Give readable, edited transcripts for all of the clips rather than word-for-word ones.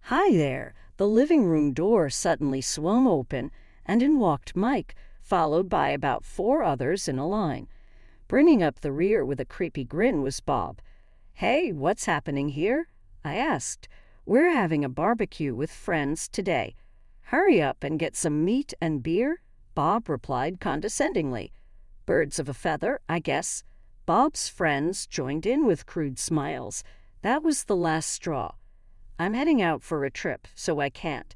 Hi there! The living room door suddenly swung open, and in walked Mike, followed by about 4 others in a line. Bringing up the rear with a creepy grin was Bob. "Hey, what's happening here?" I asked. "We're having a barbecue with friends today. Hurry up and get some meat and beer," Bob replied condescendingly. "Birds of a feather, I guess." Bob's friends joined in with crude smiles. That was the last straw. "I'm heading out for a trip, so I can't."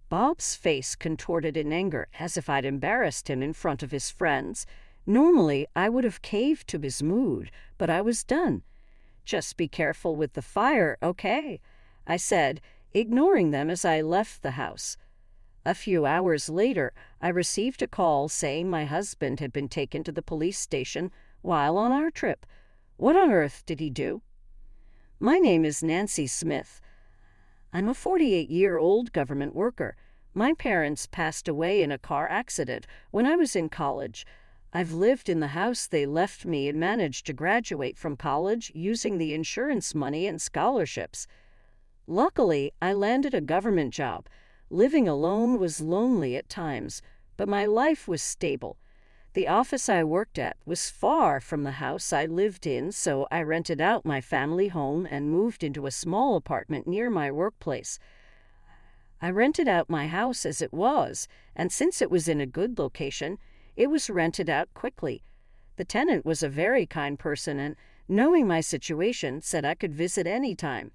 Bob's face contorted in anger, as if I'd embarrassed him in front of his friends. Normally, I would have caved to his mood, but I was done. "Just be careful with the fire, okay?" I said, ignoring them as I left the house. A few hours later, I received a call saying my husband had been taken to the police station while on our trip. What on earth did he do? My name is Nancy Smith. I'm a 48-year-old government worker. My parents passed away in a car accident when I was in college. I've lived in the house they left me and managed to graduate from college using the insurance money and scholarships. Luckily, I landed a government job. Living alone was lonely at times, but my life was stable. The office I worked at was far from the house I lived in, so I rented out my family home and moved into a small apartment near my workplace. I rented out my house as it was, and since it was in a good location, it was rented out quickly. The tenant was a very kind person and, knowing my situation, said I could visit any time.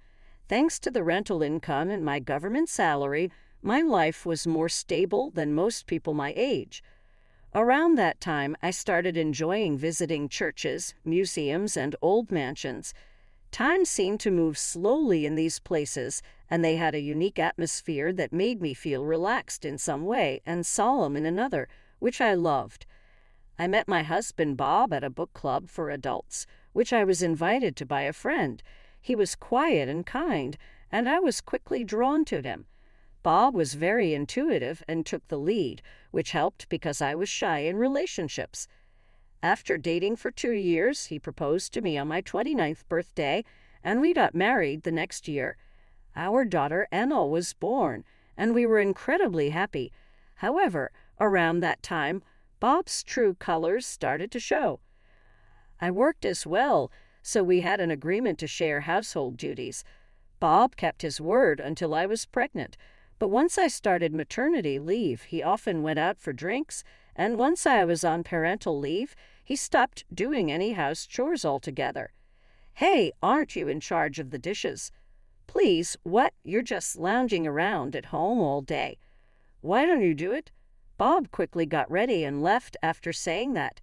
Thanks to the rental income and my government salary, my life was more stable than most people my age. Around that time, I started enjoying visiting churches, museums, and old mansions. Time seemed to move slowly in these places, and they had a unique atmosphere that made me feel relaxed in some way and solemn in another, which I loved. I met my husband Bob at a book club for adults, which I was invited to by a friend. He was quiet and kind, and I was quickly drawn to him. Bob was very intuitive and took the lead, which helped because I was shy in relationships. After dating for 2 years, he proposed to me on my 29th birthday, and we got married the next year. Our daughter Emma was born, and we were incredibly happy. However, around that time, Bob's true colors started to show. I worked as well, so we had an agreement to share household duties. Bob kept his word until I was pregnant. But once I started maternity leave, he often went out for drinks, and once I was on parental leave, he stopped doing any house chores altogether. "Hey, aren't you in charge of the dishes?" "Please, what? You're just lounging around at home all day." "Why don't you do it?" Bob quickly got ready and left after saying that.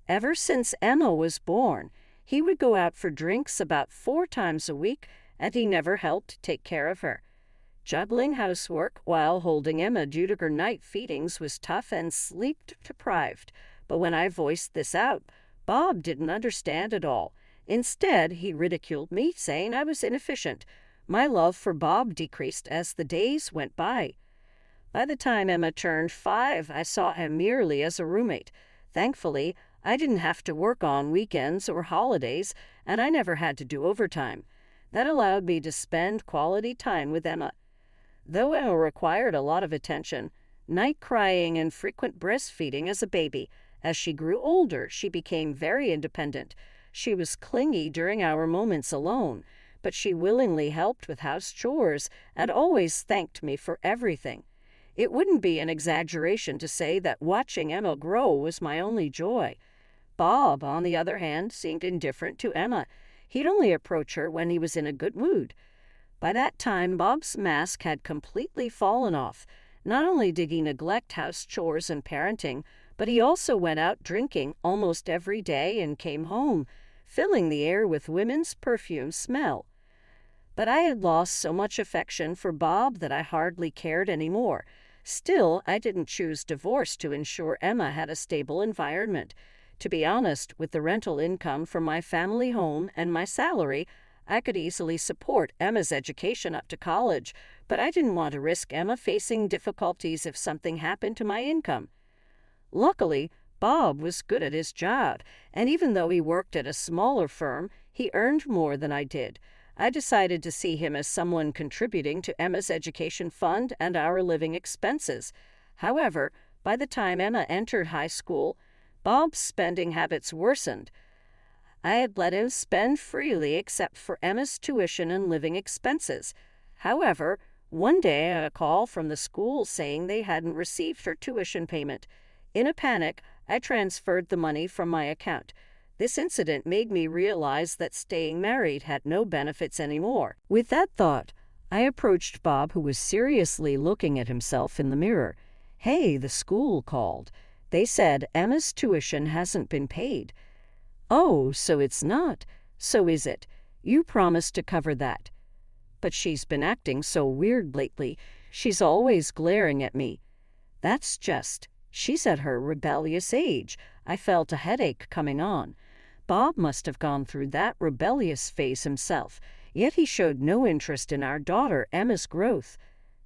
Ever since Emma was born, he would go out for drinks about 4 times a week, and he never helped take care of her. Juggling housework while holding Emma due to her night feedings was tough and sleep-deprived, but when I voiced this out, Bob didn't understand at all. Instead, he ridiculed me, saying I was inefficient. My love for Bob decreased as the days went by. By the time Emma turned 5, I saw him merely as a roommate. Thankfully, I didn't have to work on weekends or holidays, and I never had to do overtime. That allowed me to spend quality time with Emma. Though Emma required a lot of attention, night crying and frequent breastfeeding as a baby, as she grew older, she became very independent. She was clingy during our moments alone, but she willingly helped with house chores and always thanked me for everything. It wouldn't be an exaggeration to say that watching Emma grow was my only joy. Bob, on the other hand, seemed indifferent to Emma. He'd only approach her when he was in a good mood. By that time, Bob's mask had completely fallen off. Not only did he neglect house chores and parenting, but he also went out drinking almost every day and came home, filling the air with women's perfume smell. But I had lost so much affection for Bob that I hardly cared anymore. Still, I didn't choose divorce to ensure Emma had a stable environment. To be honest, with the rental income from my family home and my salary, I could easily support Emma's education up to college, but I didn't want to risk Emma facing difficulties if something happened to my income. Luckily, Bob was good at his job, and even though he worked at a smaller firm, he earned more than I did. I decided to see him as someone contributing to Emma's education fund and our living expenses. However, by the time Emma entered high school, Bob's spending habits worsened. I had let him spend freely except for Emma's tuition and living expenses. However, one day I got a call from the school saying they hadn't received her tuition payment. In a panic, I transferred the money from my account. This incident made me realize that staying married had no benefits anymore. With that thought, I approached Bob, who was seriously looking at himself in the mirror. "Hey, the school called. They said Emma's tuition hasn't been paid." "Oh, so it's not. So is it? You promised to cover that." "But she's been acting so weird lately. She's always glaring at me." "That's just. She's at her rebellious age." I felt a headache coming on. Bob must have gone through that rebellious phase himself, yet he showed no interest in our daughter Emma's growth.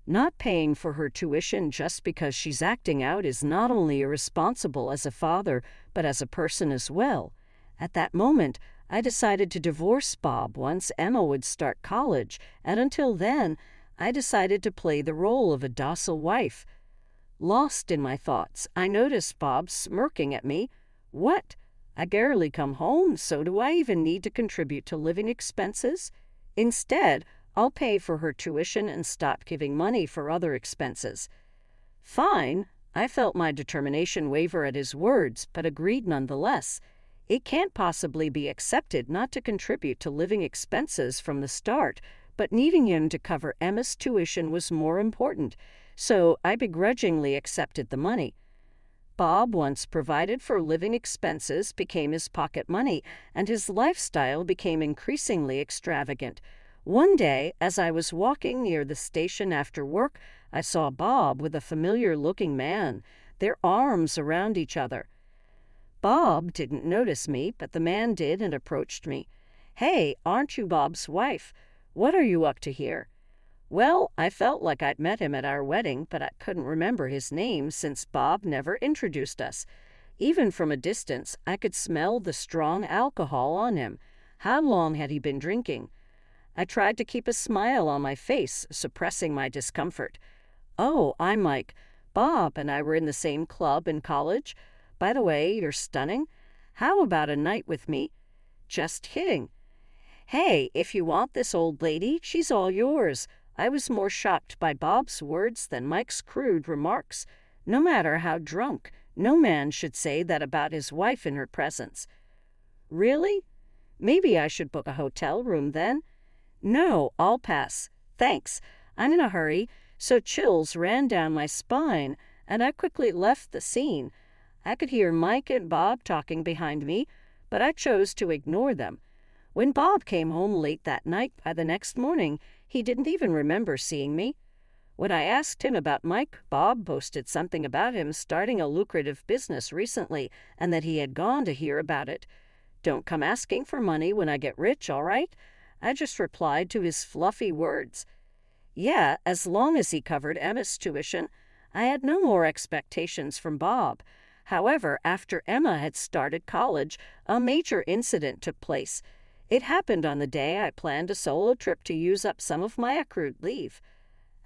Not paying for her tuition just because she's acting out is not only irresponsible as a father, but as a person as well. At that moment, I decided to divorce Bob once Emma would start college, and until then, I decided to play the role of a docile wife. Lost in my thoughts, I noticed Bob smirking at me. "What? I barely come home, so do I even need to contribute to living expenses? Instead, I'll pay for her tuition and stop giving money for other expenses." "Fine." I felt my determination waver at his words, but agreed nonetheless. It can't possibly be accepted not to contribute to living expenses from the start, but needing him to cover Emma's tuition was more important, so I begrudgingly accepted the money. Bob, once provided for living expenses, became his pocket money, and his lifestyle became increasingly extravagant. One day, as I was walking near the station after work, I saw Bob with a familiar-looking man, their arms around each other. Bob didn't notice me, but the man did and approached me. "Hey, aren't you Bob's wife? What are you up to here?" Well, I felt like I'd met him at our wedding, but I couldn't remember his name since Bob never introduced us. Even from a distance, I could smell the strong alcohol on him. How long had he been drinking? I tried to keep a smile on my face, suppressing my discomfort. "Oh, I'm Mike. Bob and I were in the same club in college. By the way, you're stunning. How about a night with me?" "Just kidding." "Hey, if you want this old lady, she's all yours." I was more shocked by Bob's words than Mike's crude remarks. No matter how drunk, no man should say that about his wife in her presence. "Really? Maybe I should book a hotel room then." "No, I'll pass. Thanks. I'm in a hurry." So chills ran down my spine, and I quickly left the scene. I could hear Mike and Bob talking behind me, but I chose to ignore them. When Bob came home late that night, by the next morning, he didn't even remember seeing me. When I asked him about Mike, Bob boasted something about him starting a lucrative business recently and that he had gone to hear about it. "Don't come asking for money when I get rich, all right?" I just replied to his fluffy words. Yeah, as long as he covered Emma's tuition. I had no more expectations from Bob. However, after Emma had started college, a major incident took place. It happened on the day I planned a solo trip to use up some of my accrued leave.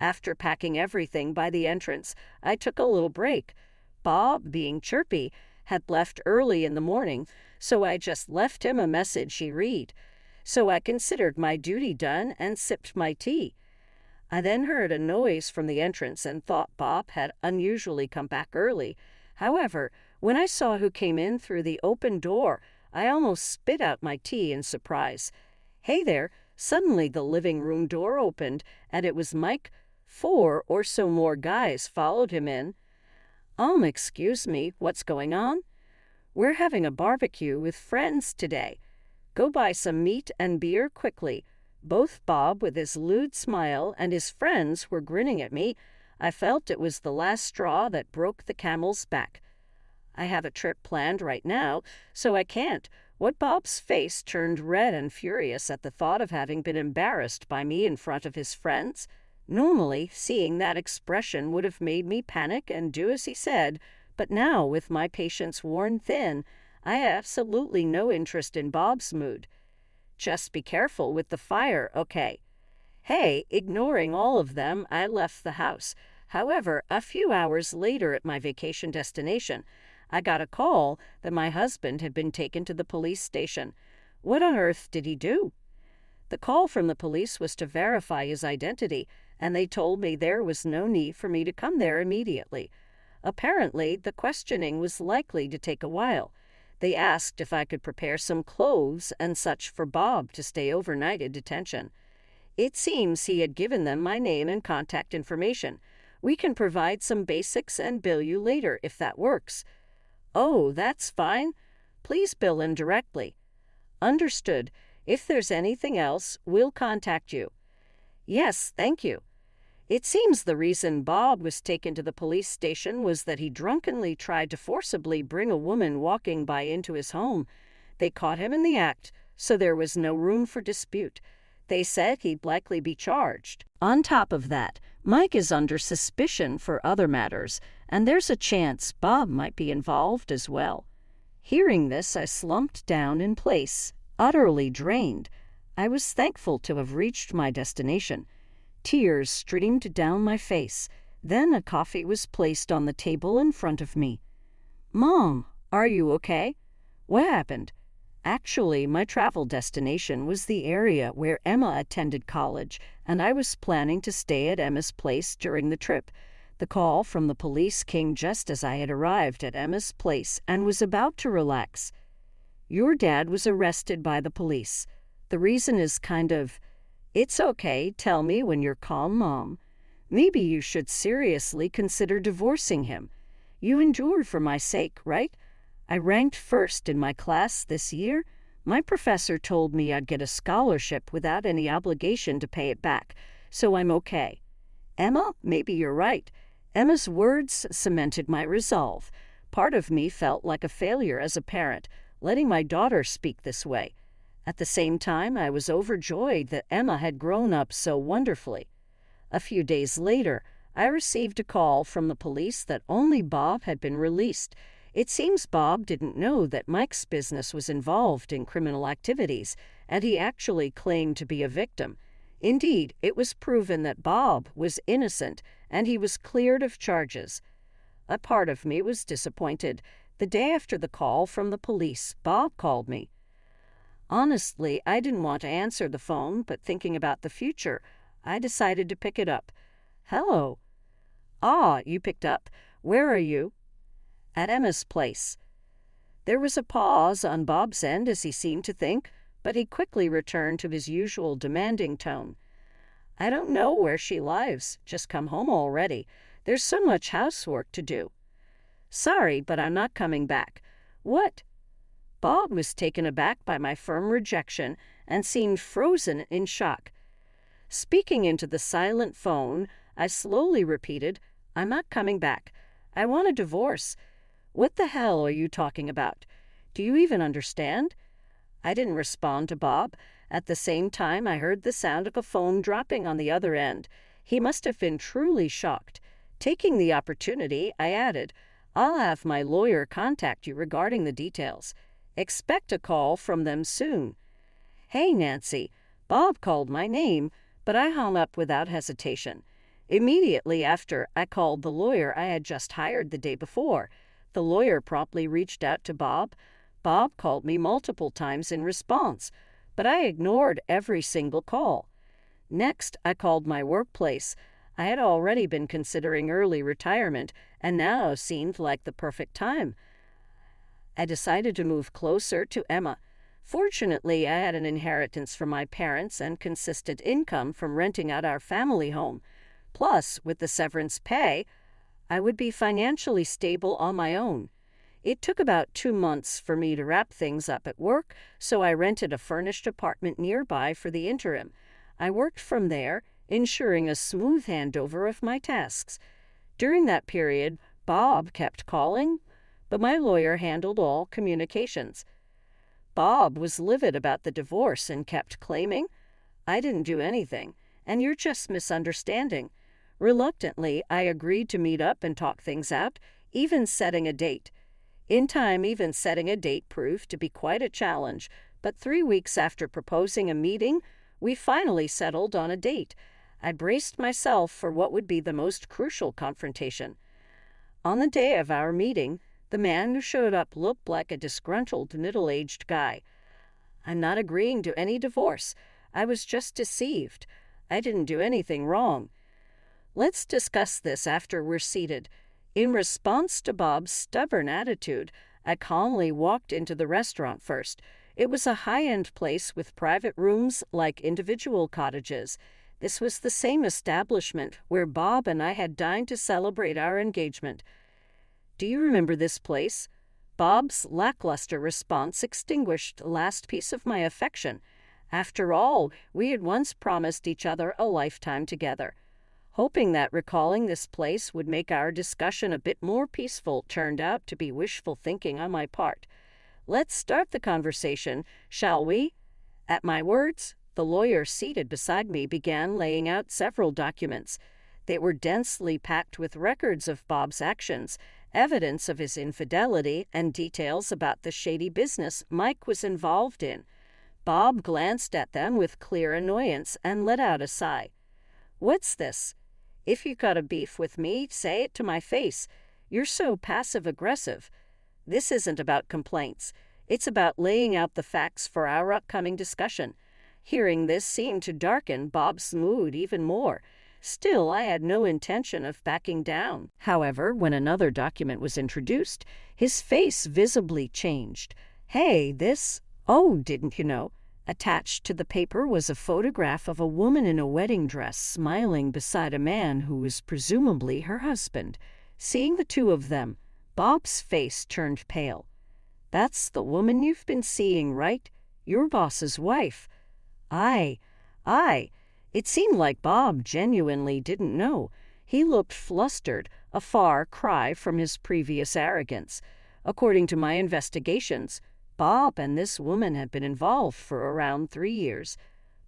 After packing everything by the entrance, I took a little break. Bob, being chirpy, had left early in the morning, so I just left him a message he read. So I considered my duty done and sipped my tea. I then heard a noise from the entrance and thought Bob had unusually come back early. However, when I saw who came in through the open door, I almost spit out my tea in surprise. "Hey there!" Suddenly the living room door opened, and it was Mike. 4 or so more guys followed him in. Excuse me, what's going on?" "We're having a barbecue with friends today. Go buy some meat and beer quickly." Both Bob, with his lewd smile, and his friends were grinning at me. I felt it was the last straw that broke the camel's back. "I have a trip planned right now, so I can't." What Bob's face turned red and furious at the thought of having been embarrassed by me in front of his friends. Normally, seeing that expression would have made me panic and do as he said, but now, with my patience worn thin, I had absolutely no interest in Bob's mood. Just be careful with the fire, okay? Hey, ignoring all of them, I left the house. However, a few hours later at my vacation destination, I got a call that my husband had been taken to the police station. What on earth did he do? The call from the police was to verify his identity, and they told me there was no need for me to come there immediately. Apparently, the questioning was likely to take a while. They asked if I could prepare some clothes and such for Bob to stay overnight in detention. It seems he had given them my name and contact information. We can provide some basics and bill you later if that works. Oh, that's fine. Please bill him directly. Understood. If there's anything else, we'll contact you. Yes, thank you. It seems the reason Bob was taken to the police station was that he drunkenly tried to forcibly bring a woman walking by into his home. They caught him in the act, so there was no room for dispute. They said he'd likely be charged. On top of that, Mike is under suspicion for other matters, and there's a chance Bob might be involved as well. Hearing this, I slumped down in place, utterly drained. I was thankful to have reached my destination. Tears streamed down my face. Then a coffee was placed on the table in front of me. Mom, are you okay? What happened? Actually, my travel destination was the area where Emma attended college, and I was planning to stay at Emma's place during the trip. The call from the police came just as I had arrived at Emma's place and was about to relax. Your dad was arrested by the police. The reason is It's okay, tell me when you're calm, Mom. Maybe you should seriously consider divorcing him. You endured for my sake, right? I ranked first in my class this year. My professor told me I'd get a scholarship without any obligation to pay it back, so I'm okay. Emma, maybe you're right. Emma's words cemented my resolve. Part of me felt like a failure as a parent, letting my daughter speak this way. At the same time, I was overjoyed that Emma had grown up so wonderfully. A few days later, I received a call from the police that only Bob had been released. It seems Bob didn't know that Mike's business was involved in criminal activities, and he actually claimed to be a victim. Indeed, it was proven that Bob was innocent, and he was cleared of charges. A part of me was disappointed. The day after the call from the police, Bob called me. Honestly, I didn't want to answer the phone, but thinking about the future, I decided to pick it up. Hello. Ah, you picked up. Where are you? At Emma's place. There was a pause on Bob's end as he seemed to think, but he quickly returned to his usual demanding tone. I don't know where she lives. Just come home already. There's so much housework to do. Sorry, but I'm not coming back. What? Bob was taken aback by my firm rejection and seemed frozen in shock. Speaking into the silent phone, I slowly repeated, I'm not coming back. I want a divorce. What the hell are you talking about? Do you even understand? I didn't respond to Bob. At the same time, I heard the sound of a phone dropping on the other end. He must have been truly shocked. Taking the opportunity, I added, I'll have my lawyer contact you regarding the details. Expect a call from them soon. Hey, Nancy. Bob called my name, but I hung up without hesitation. Immediately after, I called the lawyer I had just hired the day before. The lawyer promptly reached out to Bob. Bob called me multiple times in response, but I ignored every single call. Next, I called my workplace. I had already been considering early retirement, and now seemed like the perfect time. I decided to move closer to Emma. Fortunately, I had an inheritance from my parents and consistent income from renting out our family home. Plus, with the severance pay, I would be financially stable on my own. It took about 2 months for me to wrap things up at work, so I rented a furnished apartment nearby for the interim. I worked from there, ensuring a smooth handover of my tasks. During that period, Bob kept calling, but my lawyer handled all communications. Bob was livid about the divorce and kept claiming, I didn't do anything, and you're just misunderstanding. Reluctantly, I agreed to meet up and talk things out, even setting a date. In time, even setting a date proved to be quite a challenge, But 3 weeks after proposing a meeting, we finally settled on a date. I braced myself for what would be the most crucial confrontation. On the day of our meeting, the man who showed up looked like a disgruntled middle-aged guy. "I'm not agreeing to any divorce. I was just deceived. I didn't do anything wrong. Let's discuss this after we're seated." In response to Bob's stubborn attitude, I calmly walked into the restaurant first. It was a high-end place with private rooms like individual cottages. This was the same establishment where Bob and I had dined to celebrate our engagement. "Do you remember this place?" Bob's lackluster response extinguished the last piece of my affection. After all, we had once promised each other a lifetime together. Hoping that recalling this place would make our discussion a bit more peaceful turned out to be wishful thinking on my part. "Let's start the conversation, shall we?" At my words, the lawyer seated beside me began laying out several documents. They were densely packed with records of Bob's actions, evidence of his infidelity, and details about the shady business Mike was involved in. Bob glanced at them with clear annoyance and let out a sigh. "What's this? If you got a beef with me, say it to my face. You're so passive-aggressive. This isn't about complaints. It's about laying out the facts for our upcoming discussion." Hearing this seemed to darken Bob's mood even more. Still, I had no intention of backing down. However, when another document was introduced, his face visibly changed. "Hey, this... Oh, didn't you know?" Attached to the paper was a photograph of a woman in a wedding dress smiling beside a man who was presumably her husband. Seeing the two of them, Bob's face turned pale. "That's the woman you've been seeing, right? Your boss's wife." I. It seemed like Bob genuinely didn't know. He looked flustered, a far cry from his previous arrogance. According to my investigations, Bob and this woman had been involved for around 3 years.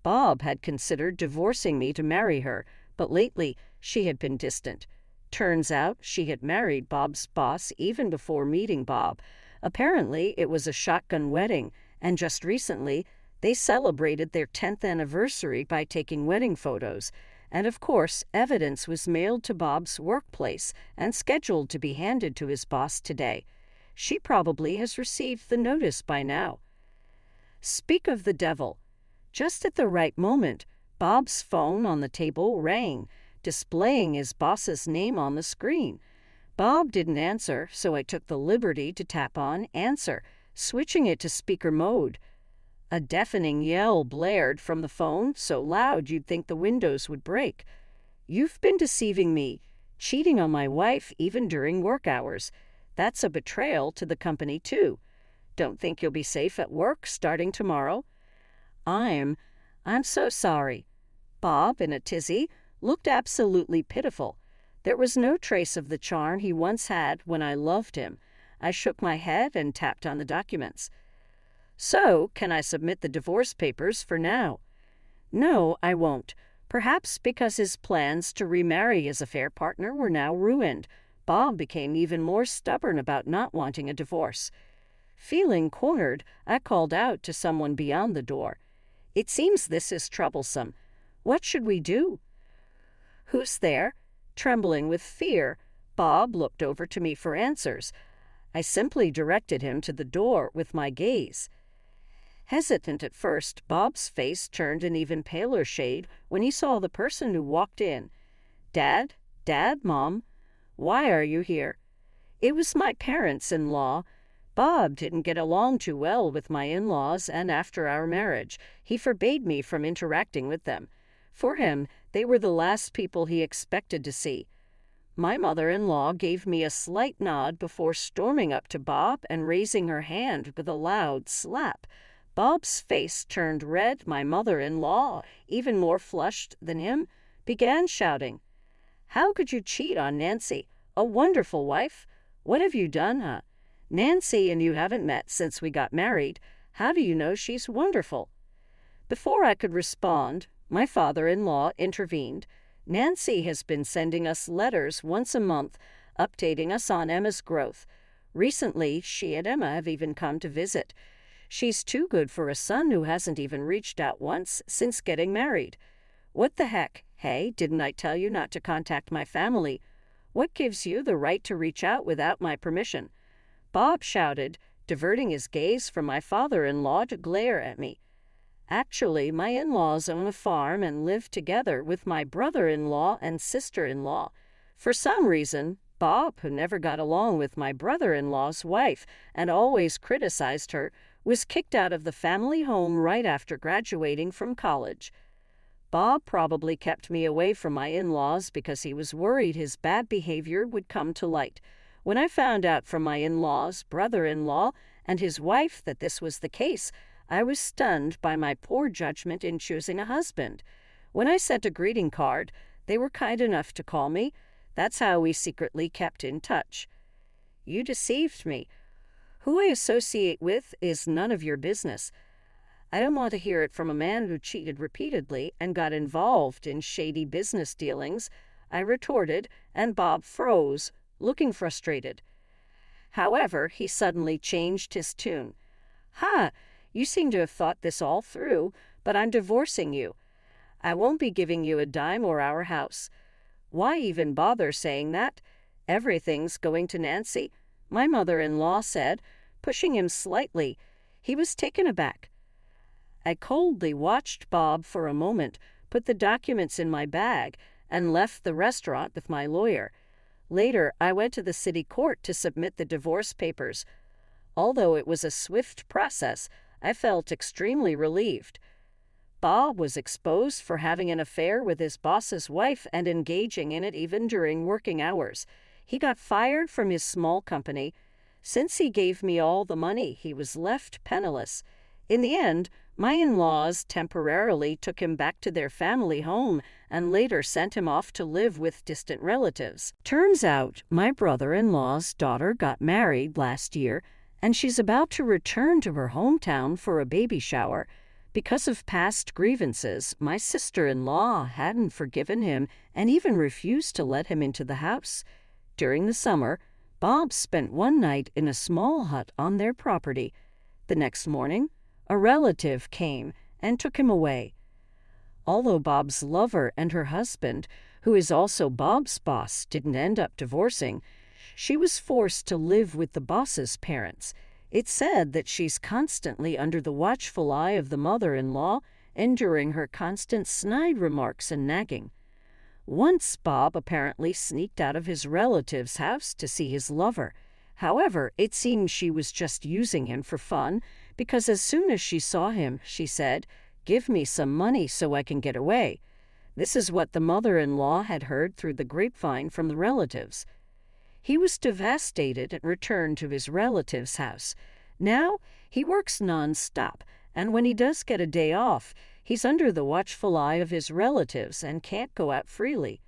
Bob had considered divorcing me to marry her, but lately she had been distant. Turns out she had married Bob's boss even before meeting Bob. Apparently it was a shotgun wedding, and just recently they celebrated their 10th anniversary by taking wedding photos. And of course, evidence was mailed to Bob's workplace and scheduled to be handed to his boss today. She probably has received the notice by now. Speak of the devil. Just at the right moment, Bob's phone on the table rang, displaying his boss's name on the screen. Bob didn't answer, so I took the liberty to tap on Answer, switching it to speaker mode. A deafening yell blared from the phone, so loud you'd think the windows would break. "You've been deceiving me, cheating on my wife even during work hours. That's a betrayal to the company, too. Don't think you'll be safe at work starting tomorrow." I'm so sorry." Bob, in a tizzy, looked absolutely pitiful. There was no trace of the charm he once had when I loved him. I shook my head and tapped on the documents. "So, can I submit the divorce papers for now?" "No, I won't. Perhaps because his plans to remarry his affair partner were now ruined. Bob became even more stubborn about not wanting a divorce." Feeling cornered, I called out to someone beyond the door. "It seems this is troublesome. What should we do?" "Who's there?" Trembling with fear, Bob looked over to me for answers. I simply directed him to the door with my gaze. Hesitant at first, Bob's face turned an even paler shade when he saw the person who walked in. Dad, Mom, why are you here?" It was my parents-in-law. Bob didn't get along too well with my in-laws, and after our marriage, he forbade me from interacting with them. For him, they were the last people he expected to see. My mother-in-law gave me a slight nod before storming up to Bob and raising her hand with a loud slap. Bob's face turned red. My mother-in-law, even more flushed than him, began shouting, "How could you cheat on Nancy? A wonderful wife? What have you done, huh? Nancy and you haven't met since we got married. How do you know she's wonderful?" Before I could respond, my father-in-law intervened. "Nancy has been sending us letters once a month, updating us on Emma's growth. Recently, she and Emma have even come to visit. She's too good for a son who hasn't even reached out once since getting married. What the heck? Hey, didn't I tell you not to contact my family? What gives you the right to reach out without my permission?" Bob shouted, diverting his gaze from my father-in-law to glare at me. Actually, my in-laws own a farm and live together with my brother-in-law and sister-in-law. For some reason, Bob, who never got along with my brother-in-law's wife and always criticized her, was kicked out of the family home right after graduating from college. Bob probably kept me away from my in-laws because he was worried his bad behavior would come to light. When I found out from my in-laws, brother-in-law, and his wife that this was the case, I was stunned by my poor judgment in choosing a husband. When I sent a greeting card, they were kind enough to call me. That's how we secretly kept in touch. You deceived me. Who I associate with is none of your business. I don't want to hear it from a man who cheated repeatedly and got involved in shady business dealings, I retorted, and Bob froze, looking frustrated. However, he suddenly changed his tune. "Ha! You seem to have thought this all through, but I'm divorcing you. I won't be giving you a dime or our house. Why even bother saying that? Everything's going to Nancy," my mother-in-law said, pushing him slightly. He was taken aback. I coldly watched Bob for a moment, put the documents in my bag, and left the restaurant with my lawyer. Later, I went to the city court to submit the divorce papers. Although it was a swift process, I felt extremely relieved. Bob was exposed for having an affair with his boss's wife and engaging in it even during working hours. He got fired from his small company. Since he gave me all the money, he was left penniless. In the end, my in-laws temporarily took him back to their family home and later sent him off to live with distant relatives. Turns out, my brother-in-law's daughter got married last year, and she's about to return to her hometown for a baby shower. Because of past grievances, my sister-in-law hadn't forgiven him and even refused to let him into the house. During the summer, Bob spent one night in a small hut on their property. The next morning, a relative came and took him away. Although Bob's lover and her husband, who is also Bob's boss, didn't end up divorcing, she was forced to live with the boss's parents. It's said that she's constantly under the watchful eye of the mother-in-law, enduring her constant snide remarks and nagging. Once Bob apparently sneaked out of his relative's house to see his lover. However, it seems she was just using him for fun, because as soon as she saw him, she said, "Give me some money so I can get away." This is what the mother-in-law had heard through the grapevine from the relatives. He was devastated and returned to his relative's house. Now, he works non-stop, and when he does get a day off, he's under the watchful eye of his relatives and can't go out freely.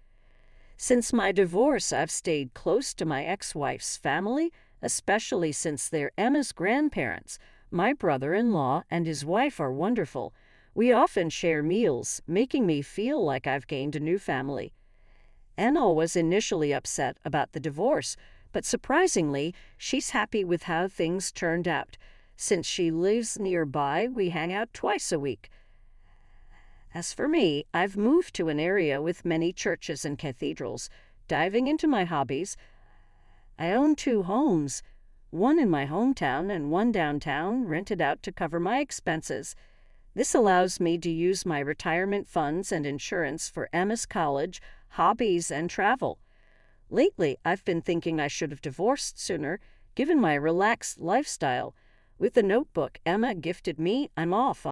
Since my divorce, I've stayed close to my ex-wife's family, especially since they're Emma's grandparents. My brother-in-law and his wife are wonderful. We often share meals, making me feel like I've gained a new family. Anna was initially upset about the divorce, but surprisingly, she's happy with how things turned out. Since she lives nearby, we hang out twice a week. As for me, I've moved to an area with many churches and cathedrals. Diving into my hobbies, I own 2 homes, one in my hometown and one downtown, rented out to cover my expenses. This allows me to use my retirement funds and insurance for Emma's college, hobbies, and travel. Lately, I've been thinking I should have divorced sooner, given my relaxed lifestyle. With the notebook Emma gifted me, I'm off